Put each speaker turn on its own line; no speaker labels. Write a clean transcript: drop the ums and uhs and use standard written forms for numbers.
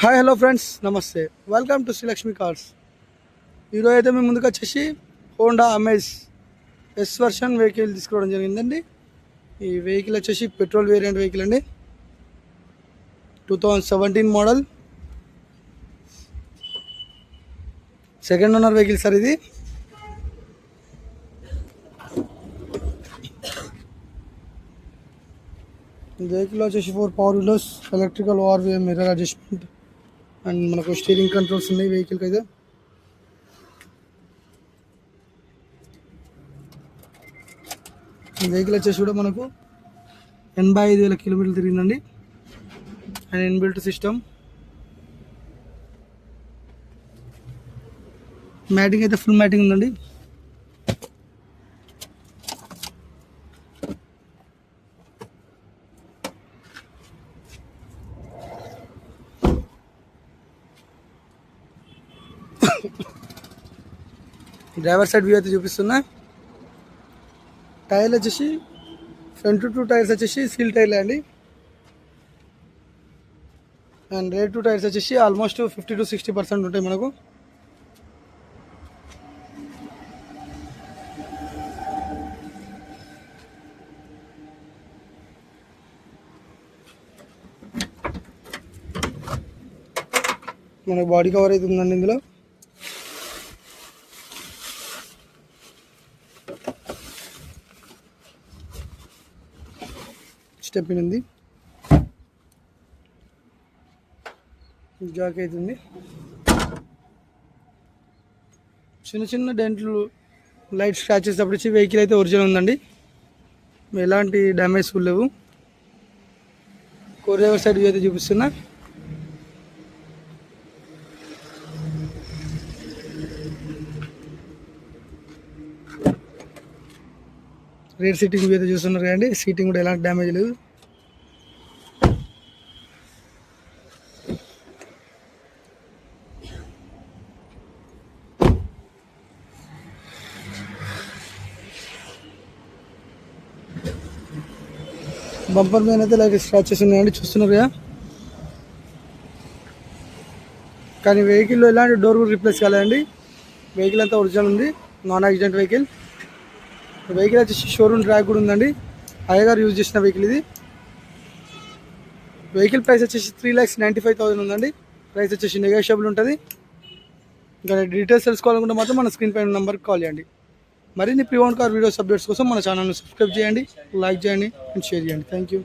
Hi hello friends, namaste. Welcome to Srilakshmi cars. ఈరోజు అయితే మేము ముందుకు వచ్చేసి Honda Amaze S version vehicle తీసుకోవడం జరిగిందండి. ఈ వెహికల్ వచ్చేసి పెట్రోల్ వేరియంట్ వెహికల్ అండి. 2017 model, second owner vehicle sir ఇది. వెహికల్ వచ్చేసి 4 power Windows, electrical ORVM mirror adjustment and మనకు స్టీరింగ్ కంట్రోల్స్ ఉన్నాయి వెహికల్కి అయితే. వెహికల్ వచ్చేసి కూడా మనకు 85,000 కిలోమీటర్లు తిరిగిందండి. అండ్ ఇన్బిల్ట్ సిస్టమ్, మ్యాటింగ్ అయితే ఫుల్ మ్యాటింగ్ ఉందండి. డ్రైవర్ సైడ్ వ్యూ అయితే చూపిస్తున్నా. టైర్లు వచ్చేసి ఫ్రంట్ 2 టైర్స్ వచ్చేసి సీల్ టైర్లే అండి. అండ్ రేర్ 2 టైర్స్ వచ్చేసి ఆల్మోస్ట్ 50 to 60% ఉంటాయి మనకు. మనకు బాడీ కవర్ అయితే ఉందండి ఇందులో. స్టెప్ ఇన్ ఉంది, జాక్ అవుతుంది. చిన్న చిన్న డెంట్లు, లైట్ స్క్రాచెస్ తప్పించి వెహికల్ అయితే ఒరిజినల్ ఉందండి. ఎలాంటి డ్యామేజ్ లేవు. కొరియర్ సైడ్ అయితే చూపిస్తున్నా. రేర్ సీటింగ్ అయితే చూస్తున్నారు కదండి. సీటింగ్ కూడా ఎలాంటి డ్యామేజ్ లేదు. బంపర్ మీద అయితే లైక్ స్క్రాచెస్ ఉన్నాయండి, చూస్తున్నారు కదా. కానీ వెహికల్లో ఎలాంటి డోర్ కూడా రీప్లేస్ కాలేదండి. వెహికల్ అంతా ఒరిజినల్ ఉంది, నాన్ యాక్సిడెంట్ వెహికల్. వెహికల్ వచ్చేసి షోరూమ్ ట్రాక్ కూడా ఉందండి. అయ్యగారు యూజ్ చేసిన వెహికల్ ఇది. వెహికల్ ప్రైస్ వచ్చేసి 3,95,000 ఉందండి. ప్రైస్ వచ్చేసి నెగోషియబుల్ ఉంటుంది. ఇంకా డీటెయిల్స్ తెలుసుకోవాలనుకుంటే మాత్రం మన స్క్రీన్ పైన నెంబర్కి కాల్ చేయండి. మరిన్ని pre own car videos updates కోసం మన ఛానల్ని సబ్స్క్రైబ్ చేయండి, లైక్ చేయండి అండ్ షేర్ చేయండి. Thank you.